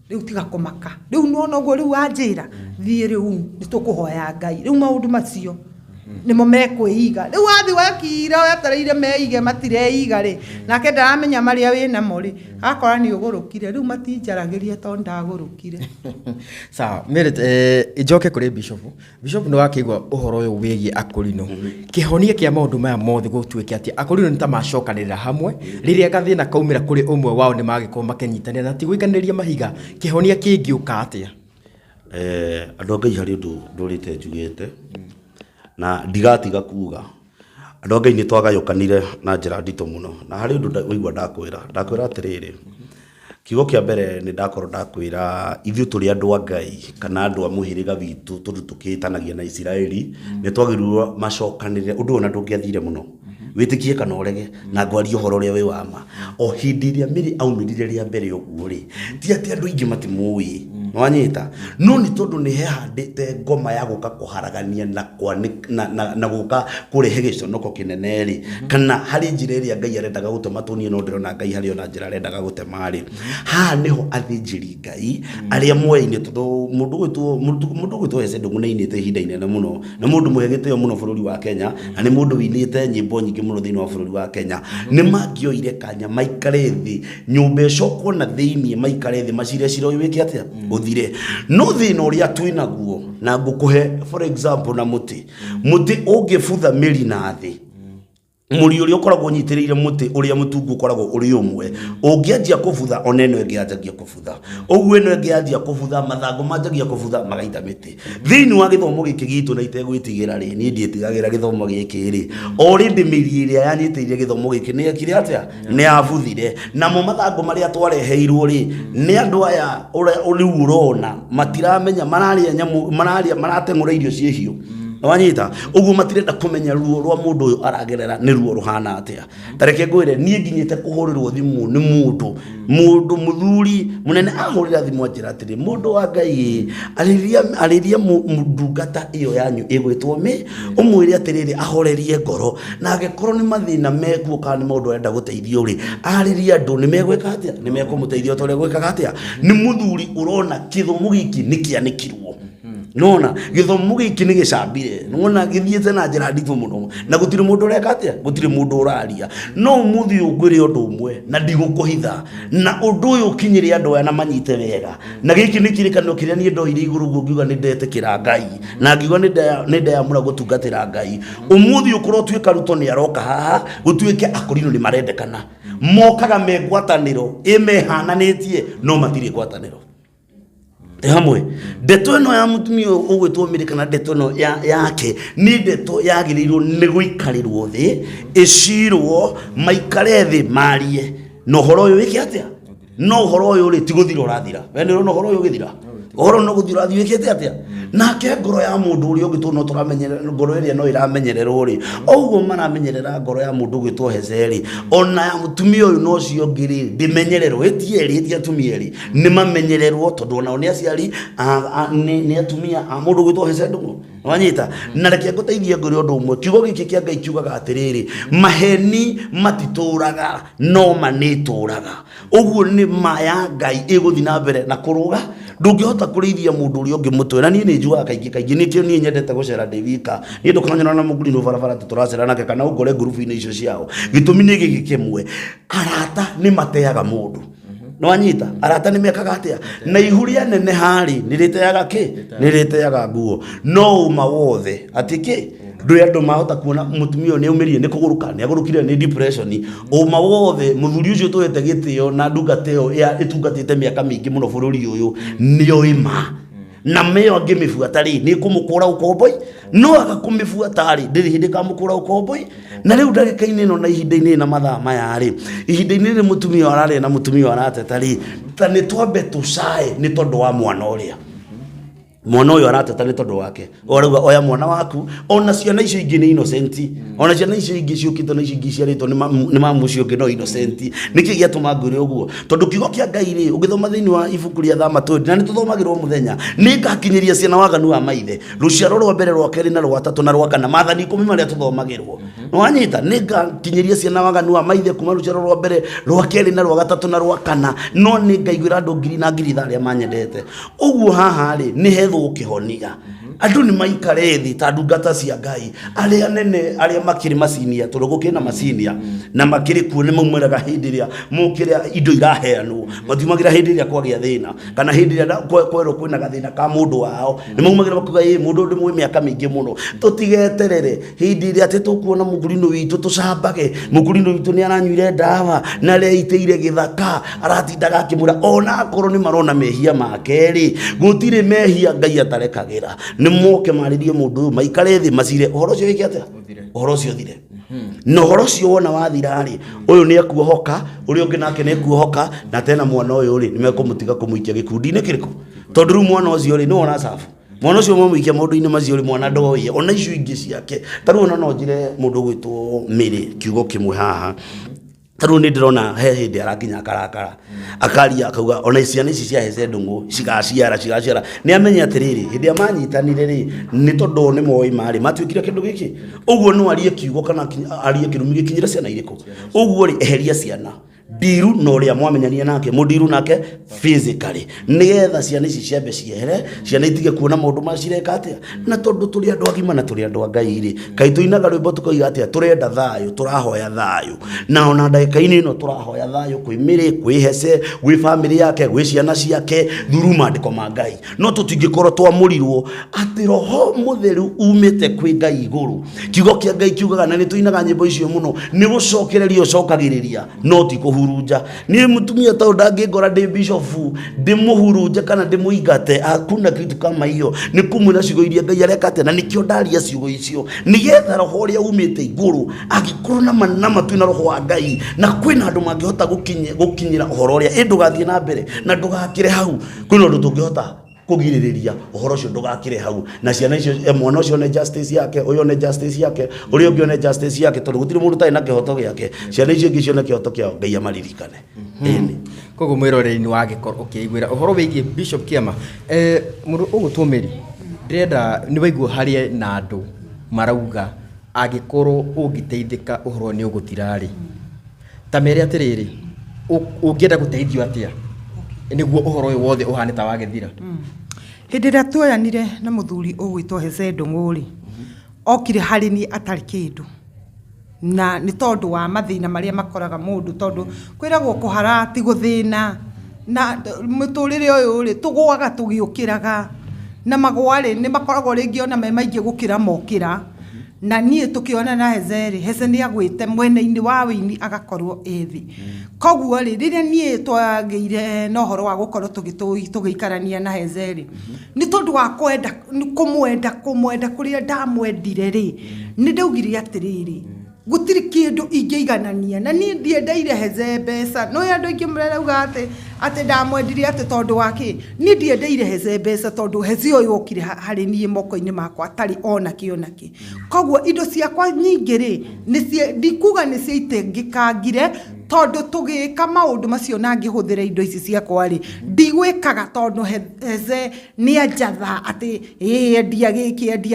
riu tiga kumaka riu no guo riu anjira thie riu ni tukuhoya Ngai riu maundu macio nimo mekwĩiga rĩu wathi wakira wetereire meige matireiga rĩ nake ndaramenya marĩa wĩna mo rĩ akora nĩ ũgũrũkire rĩu matinjaragĩria tondũ ndagũrũkire. Sawa Merit, ijoke kuri Bishop nĩ wakĩigua ũhoro ũyũ wĩgiĩ akũrinũ kĩhonia kĩa maũndũ maya mothe gũtuĩke atĩ akũrinũ nĩ ta macokanĩrĩra hamwe rĩrĩa gathĩna kaumĩra kũrĩ ũmwe wao nĩ magĩkorwo makĩnyitanĩra na ti gũikanĩria mahiga kĩhonia kĩngĩũka atĩa? Andũ Ngai harĩ ũndũ ndũrĩte njugĩte na ndigatiga kuga andũ Ngai nĩ twagayũkanire na njĩra nditũ mũno na harĩ ũndũ ũigua ndakwĩra atĩrĩrĩ kiugo kĩa mbere nĩ ndakorwo ndakwĩra ithuĩ tũrĩ andũ a Ngai kana andũ a mũhĩrĩga witũ tondũ tũkĩtanagia na Isiraeli nĩ twagĩrĩirwo macokanĩrĩre ũndũ ona ndũngĩathire mũno wĩtĩkie kana ũrege na ngwaria ũhoro ũrĩa wĩ wa ma o hĩndĩ ĩrĩa Mary aumĩrire rĩa mbere ũguo rĩ ti atĩ andũ aingĩ matimũĩ wanyita no nĩ tondũ nĩ hehandĩte ngoma ya gũka kũharagania na gũka kũrehe gĩconoko kĩnene rĩ kana harĩ njĩra ĩrĩa Ngai arendaga gũtũma tũniĩ no ndĩrona Ngai harĩ ona njĩra arendaga gũtema rĩ haha nĩho athĩnjĩri Ngai arĩa moyaine tondũ mũndũ gwĩtwo Hece Ndung'u nĩ ainĩte ihinda inene mũno na mũndũ mũhe gĩtĩo mũno bũrũri wa Kenya na nĩ mũndũ wĩinĩte nyĩmbo nyingĩ mũno thĩinĩ wa bũrũri wa Kenya nĩ mangĩoire kanya maikare thĩ nyũmba ĩcokwo na thĩinĩ maikare thĩ macire cira ũyũ wĩke atĩa ũthire no thĩna ũrĩa twĩnaguo na ngũkũhe for example na mũtĩ ũngĩbutha Mary na thĩ muri ũrĩa ũkoragwo nyitĩrĩire mũtĩ ũrĩa mũtungu ũkoragwo ũrĩ ũmwe ũngĩanjia kũbutha ona ĩno ĩngĩ yanjagia kũbutha ũguo ĩno ĩngĩ yanjia kũbutha mathangũ manjagia kũbutha magaita mĩtĩ thĩinĩ wa gĩthomo gĩkĩ gitũ na itegwĩtigĩra rĩ niĩ ndiĩtigagĩra gĩthomo gĩkĩ rĩ already Mary ĩrĩa yanyitĩrĩire gĩthomo gĩkĩ nĩ ekire atĩa nĩ yabuthire namo mathangũ marĩa twareheirwo rĩ nĩ andũ aya rĩu ũrona matiramenya mararĩa nyamũ marateng'ũra irio ciĩhiũ wanyita uguo matirenda kumenya ruo rwa mundu uyu aragerera ni ruo ruhana atia tareke ngwire nie nginyite kuhurirwo thimu ni mundu muthuri munene ahurira thimu ajira atiri mundu wa Ngai ariria mundungata iyo yanyu igwitwo me umwire atiriri ahorerie ngoro na agikorwo ni mathina mekuo kana ni mundu enda guteithio ri ariria andu ni megwika atia ni mekumuteithio tore gwika atia ni muthuri urona kithumu giki nikianikirwo nona githomo giki ni gicambire nona githiete na njira ndithu muno na gutire mundu ureka atia gutire mundu uraria no muthi ungwire undu umwe na ndigukuhitha na undu uyu kinyire andu aya na manyite wega na giki ni kirikano kiria ni ndoire iguru ngiuga ni ndetekira Ngai na ngiuga ni ndayamura gutungatira Ngai umuthi ukorwo tuika ruto ni aroka haha gutuike akorino ni marendekana mokaga megwataniro imehananitie no matire gwataniro hamwe ndeto ino ya mutumia ugwitwo Mary kana ndeto ino yake ni ndeto yagirirwo ni guikarirwo thi icirwo maikare thi marie no horo uyu wiki atia no horo uyu ri tiguthira urathira we ni no horo uyu githira horo no guthira athi wikite atia nake ngoro ya mundu uri ugitwo no turamenyerera ngoro iria no iramenyererwo ri oguo maramenyerera ngoro ya mundu ugitwo Hece ri ona ya mutumia uyu no cio ngiri ndimenyererwo etie atumia ri ni mamenyererwo tondu ona oni aciari ni atumia a mundu ugitwo Hece Ndung'u wanyita na reke nguteithie ngori undu umwe kiugo giki kia Ngai kiugaga atiriri maheni matituraga no manituraga uguo ni maya Ngai iguthi na mbere na kuruga ndungihota kurithia mundu uri ungi mutwe na nie ni njuga kaingi nikio nie nyendete gucera ndivika nie ndukanyona na muguri no barabara tuturacera nake kana ungore group-ini icio ciao gitumi ni giki kimwe arata ni mateaga mundu no anyita arata ni mekaga atia na ihuria nene hari niriteaga nguo no uma wothe atiki ndu andu mahota kuona mutumia ni umirie ni kuguruka ni agurukire ni depression uma wothe muthuri ucio twete gitio na ndungateo ya itungatite miaka mingi muno bururi uyu nio ima na meyo ngimifuata ri ni kumukura ukomboi no agakumifuata ri ndiri hindi kamukura ukomboi na riu ndagika-ini no na ihinda-ini na mathaa maya ri ihinda-ini ri mutumia arari na mutumia arateta ri ta ni twambe tucae ni tondu wa mwana uria mwana uyu arateta ni tondu wake orauga oya mwana waku ona ciana icio ingi ni innocent ona ciana icio ingi ciukite na icio ingi ciaritwo ni mamu cio ingi no innocent niki giatuma ngure uguo tondu kiugo kia Ngai ri ugithoma thiini wa ibuku ria Thama 20 na ni tuthomagirwo muthenya ni ngakinyiria ciana waganu wa maithe ruciaro rwa mbere rwa keri na rwa tatu na rwa kana mathani 10 maria tuthomagirwo wanyita ni ngakinyiria ciana waganu wa maithe kuma ruciaro rwa mbere rwa keri na rwa gatatu na rwa kana no ni ngaiguira andu ngiri na ngiri tharia manyendete uguo haha ri ni hetho ukihonia andu ni maikare thi ta ndungata cia Ngai aria nene aria makiri masinia turuguke na masinia na makiri kuone maumiraga hindi ria mukiria indo iraheanwo matiumagira hindi ria kwagia thina kana hindi ria kwero kwina gathina ka mundu wao ni maumagira bakuga mundu ndi mwe miaka mingi muno tutigeterere hindi ria titukuona mugurino witu tucambage mugurino witu ni aranyuire ndawa na reiteire githaka aratindaga akimura ona akoro ni marona mehia makeri gutire mehia Ngai atarekagira ni moke maririe mundu maikare thi macire uhoro cio wiki atia uhoro cio thire no uhoro cio wona wathira ri uyu ni akuohoka uri ungi nake ni akuohoka na tena mwana uyu ri ni mekumutiga kumuikia gikundi-ini kiriku tondu mwana ucio ri ni wona safu mwana ucio mumuikia maundu-ini macio ri mwana ndoye ona icio ingi ciake taru ona no njire mundu gwitwo Miri kiugo kimwe haha taru ni ndirona he hindi arakinya karakara akaria akauga ona ciana ici cia hece ndungu cigaciara ni amenya atiriri hindi amanyitanire ri ni tondu ni moi mari matwikire kindu giki uguo no arie kiugo kana arie kirumi gikinyira ciana iriku uguo ri eheria ciana ndiru no ria mwamenyania nake mundiru nake physically nigetha ciana ici ciambe ciehere ciana itige kuona maundu macireka atia na tondu turi andu agima na turi andu Ngai ri kai tuinaga rwimbo tukoiga atia turenda thayu turahoya thayu na ona ndagika-ini ino turahoya thayu kwi Miri kwi Hece kwi family yake kwi ciana ciake thuru mandiko ma Ngai no tutingikorwo twamurirwo ati roho mutheru umite kwi Ngai iguru kiugo kia Ngai kiugaga na ni tuinaga nyimbo icio muno ni gucokereria ucokagiriria no tiko hurunja ni mutumia ta ndangingora ndi bishop ndi muhurunja kana ndi muigate hakuna kitu kama hiyo ni kumwira ciugo iria Ngai arekate na nikio ndaria ciugo icio nigetha roho uria umite iguru agikorwo na manama twina roho wa Ngai na kwina andu mangihota gukinyira uhoro uria ndugathie na mbere na ndugakire hau kwina andu tungihota kugiririria uhoro ucio ndugakire hau na ciana icio mwana ucio ne justice yake uyo ne justice yake uri ungi ne justice yake tondu gutire mundu tai na kihoto giake ciana icio ngicio na kihoto kiao Ngai amaririkane eni kogo mwiroreri-ini wa gikoro ukiigwira uhoro wigie Bishop Kiama mundu ugutumiri ndenda ni waigua haria na andu marauga agikorwo ungiteithika uhoro ni ugutirari ta mere atiriri ungienda guteithio atia niguo uhoro uyu wothe uhane ta wagithira hindi ria tuoyanire na muthuri ugwitwo Hece Ndung'u okire hari ni atari kindu na ni tondu wa mathina maria makoraga mundu tondu kwiragwo kuhara ti guthina na muturire uyu ri tugwaga tugiukiraga na magwari ni makoragwo ringi ona me maingi gukira mokira na nie tukiona na Hece ni agwite mwene-ini wa wini agakorwo ethi koguo ri riria nie twageire no horo wa gukorwo tugiikarania na Hece ni tondu wa kwenda kumwenda kuria ndamwendire ri ni ndaugire atiriri gutiri kindu ingeiganania na ni ndiendeire Hece mbeca no andu ingi murauga ati ndamwendire ati tondu wake ni ndiendeire Hece mbeca tondu Hece uyu okire hari nie moko-ini makwa atari ona kionaki koguo indo ciakwa nyingi ri ni ndikuga ni ciaitengikangire tondu tugika maundu macio na ngihuthira indo ici ciakwa ri ndigwikaga tondu Hece ni ajatha ati endia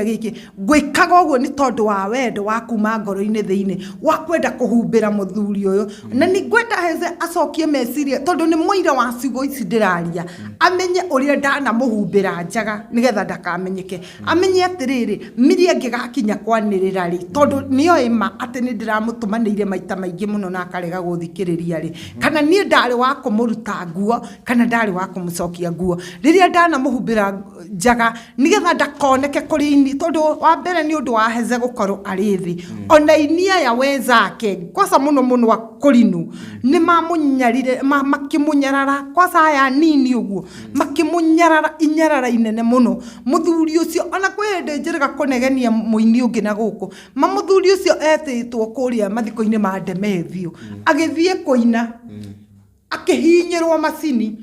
giki gwikaga uguo ni tondu wa wendo wa kuma ngoro-ini thiini wa kwenda kuhumbira muthuri uyu na ni ngwenda Hece acokie meciria tondu ni muira wa ciugo ici ndiraria amenye uria ndana muhumbira njaga nigetha ndakamenyeke amenye atiriri Miri angigakinya kwanirira ri tondu niyo ima ati ni ndiramutumanire maita maingi muno na akarega guthikiriria ri kana nie ndari wa kumuruta nguo kana ndari wa kumucokia nguo riria ndana muhumbira njaga nigetha ndakoneke kuri ini tondu wa mbere ni undu wa Hece gukorwo ari thi ona inia ya wenzake kwasa muno wa kurinu ni mamunyarire makimunyarara kwasa aya nini uguo makimunyarara inyarara inene muno muthuri ucio ona kwende njiraga kunegenia muini ungi na guku muthuri ucio etitwo kuria mathiko-ini ma Ndemethio agithie kuina akihinyirwo macini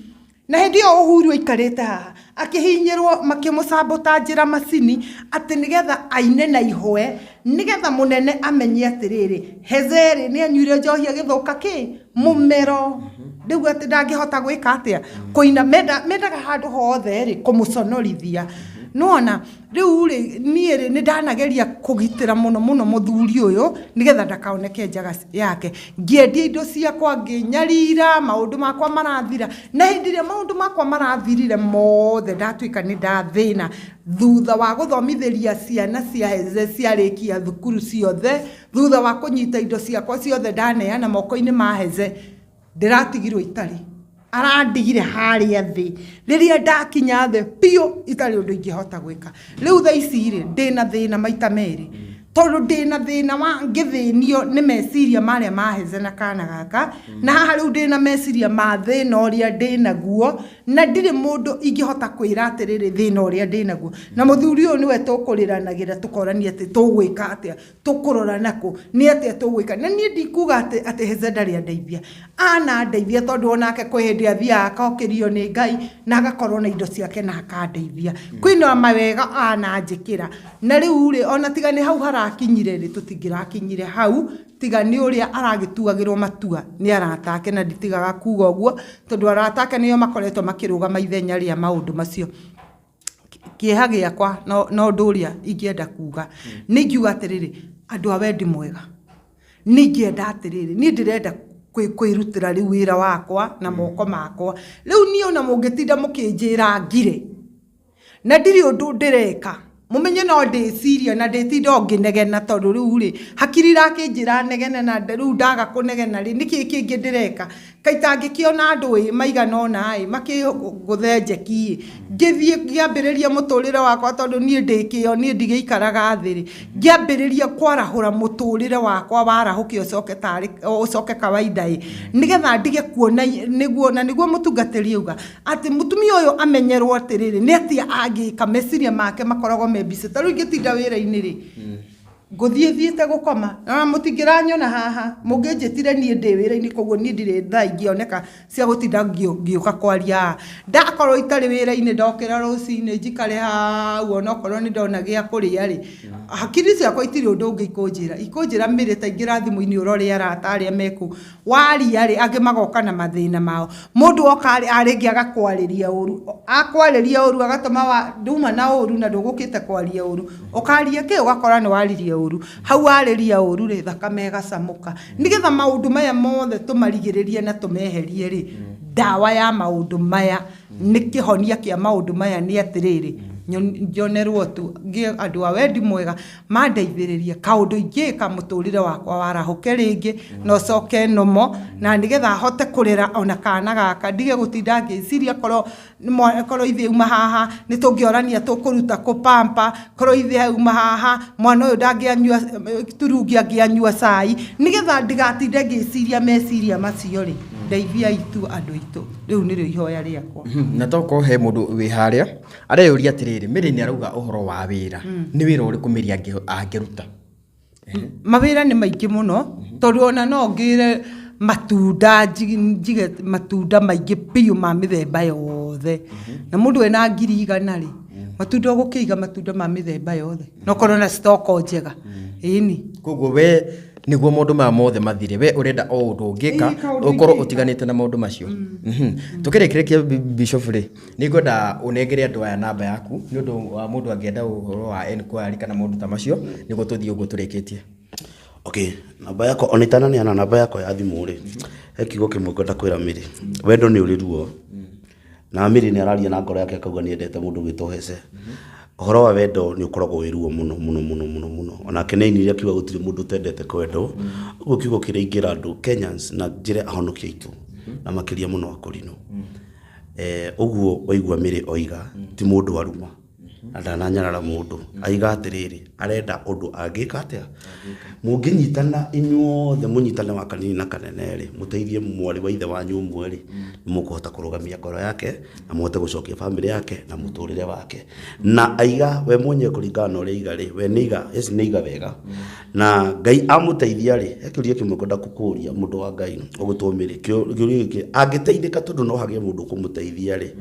na hindi o Uhuru aikarite haha akihinyirwo makimucambota njira macini ati nigetha aine na ihwe nigetha munene amenye atiriri Hece ni anyuire njohi agithuka ki mumero ndigu ati ndangihota gwika atia kuina mendaga handu hothe ri kumuconorithia nona riu ri nie ni ndanageria kugitira muno muthuri uyu nigetha ndakaoneke njaga yake ngiendi indo ciakwa nginyarira maundu makwa marathira na hindi ria maundu makwa marathirire mothe ndatuika ni ndathina thutha wa guthomithiria ciana ciaheze ciarikia thukuru ciothe thutha wa kunyita indo ciakwa ciothe ndaneana moko-ini maheze ndiratigirwo itari arandigire haria thi riria ndakinya the pio itari undu ingihota gwika riu tha ici ri ndina thina maita meri tondu ndina thina wa ngithinio ni meciria maria maheze na kana gaka na haha riu ndina meciria ma thina uria ndina guo na ndire mundu ingihota kwira atiriri thina uria ndina guo na muthuri uyu niwe tukuriranagira tukorania ati tugwika atia tukurora naku ni atia tugwika na nie ndikuga ati heze ndari andeithia ana ndeithia tondu onake kwi hindi athia akokirio ni Ngai na agakorwo na indo ciake na akandeithia kwina mawega ana njikira na riu ri ona tiga ni hau harakinyire ri tutingirakinyire hau tiga ni uria aragituagirwo matua ni aratake na nditigaga kuga uguo tondu aratake niyo makoretwo makirugama ithenya ria maundu macio kieha giakwa no nduria ingienda kuga ni ngiuga atiriri andu a wendi mwega ni ngienda atiriri ni ndirenda kwirutira riu wira wakwa na moko makwa riu ni ona mungitinda mukinjira ngire na ndiri undu ndireka mumenye no ndiciria na nditinda nginegena tondu riu ri hakiri rakinjira negene na riu ndaga kunegena ri niki kingi ndireka kaita ngikiona andu maigana ona makiguthenjeki ngithie ngiambiriria muturire wakwa tondu nie ndikio nie ndigeikaraga thiri ngiambiriria kwarahura muturire wakwa warahuki ucoke kawaida nigetha ndige kuona niguo mutungatiri uga ati mutumia uyu amenyerwo atiriri ni atia angika meciria make makoragwo mebise taru ngitinda wira-ini ri nguthiethiete gukoma na mutingiranyona haha munginjitire nie ndi wira-ini koguo nie ndire thaa ingioneka cia gutinda ngiuka kwaria ndakorwo itari wira-ini ndokira rucini njikare hau ona korwo ni ndona gia kuria ri hakiri ciakwa itiri undu ungi ikunjira miri ta ingira thimu-ini urori arata aria meku waria ri angi magoka na mathina mao mundu oka aringi agakwariria uru akwariria uru agatuma nduma na uru na ndugukite kwaria uru okaria ke ugakora ni wariria uru hau ariria uru ri thakame gacamuka nigetha maundu maya mothe tumarigiririe na tumeherie ri dawa ya maundu maya ni kihonia kia maundu maya ni atiriri njonerwo tu andu a wendi mwega mandeithiririe kaundu ingika muturire wakwa warahuke ringi no coke nomo na nigetha hote kurira ona kana gaka ndige gutinda ngiciria korwo ithe uma haha ni tungiorania tukuruta kupampa korwo ithe uma haha mwana uyu ndangianyua turungi angianyua cai nigetha ndigatinde ngiciria meciria macio ri ndeithia itu andu itu riu ni rio ihoya riakwa na toko he mundu wi haria areyuria atiriri miri ni arauga uhoro wa wira ni wira uriku miri angiruta mawira ni maingi muno tondu ona no ngire matunda njige matunda maingi piu ma mithemba yothe na mundu ena ngiri igana ri matunda gukiiga matunda ma mithemba yothe no korwo na stock njega ini koguo we niguo maundu ma mothe mathire we urenda o undu ungika ukorwo utiganite na maundu macio tukirikirekia bishop ri ningwenda unengere andu aya namba yaku ni undu wa mundu angienda uhoro wa enquiry kana maundu ta macio niguo tuthie uguo turikitie okay namba yako onitana ni ana namba yako ya thimu ri ekigo kimwe kwenda kwira miri wendo ni uri ruo na miri ni araria na ngoro yake akauga ni endete mundu gitohece horo wa wendo ni ukoragwo wiruo muno ona keneinire akiwa gutiri mundu tendete kwendo uguo kiugo kiraingira andu Kenyans na njire ahonokia itu na makiria muno akorino uguo waigua miri oiga ti mundu waruma na ndananyarara mundu aiga atiriri arenda undu angika atia munginyitana inyuothe munyitane wa kanini na kanene ri muteithie mwari wa ithe wanyu mweri ni mukuhota kurugamia ngoro yake na muhote gucokia family yake na muturire wake na aiga we mwenye kuringana na uria iga ri we niga esi niga wega na Ngai amuteithia ri ekiuria kimwe kwenda kukuria mundu wa Ngai ugutwomiri kiuria giki angiteithika tondu no hagie mundu kumuteithia ri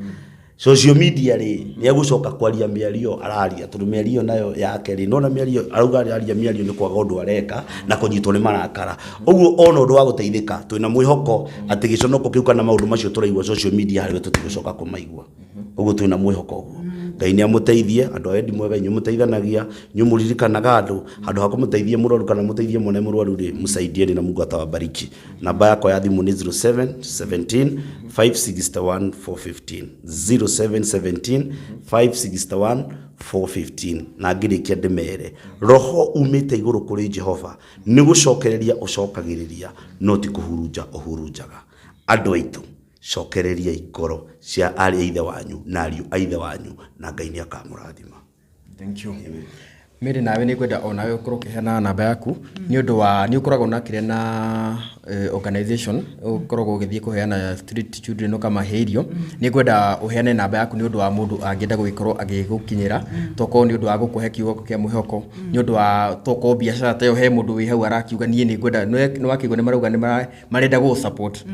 social media ri ni agucoka kwaria miario araria tondu miario nayo yake ri nona miario arauga araria miario ni kwaga undu areka na kunyitwo ni marakara uguo ona undu wa guteithika twina mwihoko ati giconoko kiu kana maundu macio turaigwa social media hari we tutigucoka kumaigwa uguo twina mwihoko uguo Ngai nĩ amũteithie andũ a wendi mwega inyuĩ mũteithanagia inyuĩ mũririkanaga andũ handũ ha kũmũteithia mũrwaru kana mũteithie mwana mũrwaru rĩ mũsaidieni na Mungu atawabariki. Namba yakwa ya thimũ nĩ 0717 561 415 0717 561 415 na ngĩrĩkia ndĩmere roho umĩte igũrũ kũrĩ Jehova nĩ gũcokereria ũcokagĩrĩria no ti kũhurunja ũhurunjaga. Andũ aitũ cokereria ikoro cia ariũ a ithe wanyu na ariũ a ithe wanyu na Ngai nĩ akamũrathima. Thank you. Mary nawe nĩ ngwenda o nawe ũkorwo ũkĩheana namba yaku nĩ ũndũ wa nĩ ũkoragwo na kĩrĩa na organization ũkoragwo ũgĩthiĩ kũheana street children ũkamahe irio. Nĩ ngwenda ũheane namba yaku nĩ ũndũ wa mũndũ angĩenda gũgĩkorwo agĩgũkinyĩra tokorwo nĩ ũndũ wa gũkũhe kiugo kĩa mwĩhoko nĩ ũndũ wa tokorwo biacara ta ĩyo he mũndũ wĩ hau arakiuga niĩ nĩ ngwenda nĩ wakĩigua nĩ marauga nĩ marenda gũ support.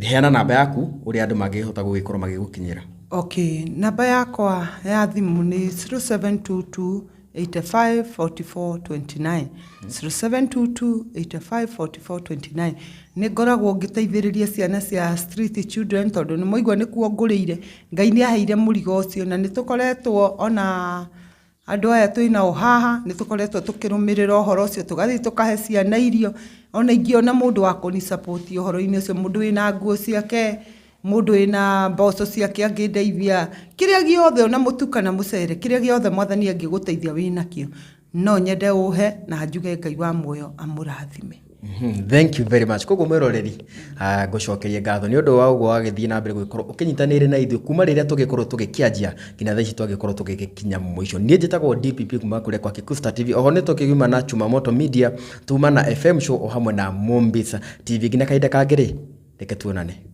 Heana namba yaku ũrĩa andũ mangĩhota gũgĩkorwo magĩgũkinyĩra. Okay, namba yakwa ya thimũ nĩ 0722 85 44 29 0722 85 44 29. Nĩ ngoragwo ngĩteithĩrĩria ciana cia street children tondũ nĩ moigua nĩ kuo ngũrĩire. Ngai nĩ aheire mũrigo ũcio na nĩ tũkoretwo ona andũ aya twĩnao haha nĩ tũkoretwo tũkĩrũmĩrĩra ũhoro ũcio tũgathiĩ tũkahe ciana irio ona ingĩona mũndũ wa kũni support ũhoro-inĩ ũcio mũndũ wĩna nguo ciake mũndũ wĩna mboco ciake angĩndeithia kĩrĩa giothe ona mũtu kana mũcere kĩrĩa giothe mwathani angĩgũteithia wĩnakĩo no nyende ũhe na njuge Ngai wa muoyo amũrathime. Thank you very much. Koguo mwĩroreri ngũcokeria ngatho nĩ ũndũ wa ũguo wagĩthiĩ na mbere gũkorwo ũkĩnyitanĩire na ithuĩ kuma rĩrĩa tũgĩkorwo tũgĩkĩanjia nginya thaa ici twagĩkorwo tũgĩkinya mũico. Niĩ njĩtagwo DPP kuma kũrĩa kwa Kikuyu Star TV. Oho nĩ tũkĩuma na Chumamoto Media tuma na FM show o hamwe na Mombasa TV. Nginya kahinda kangĩ reke tuonane.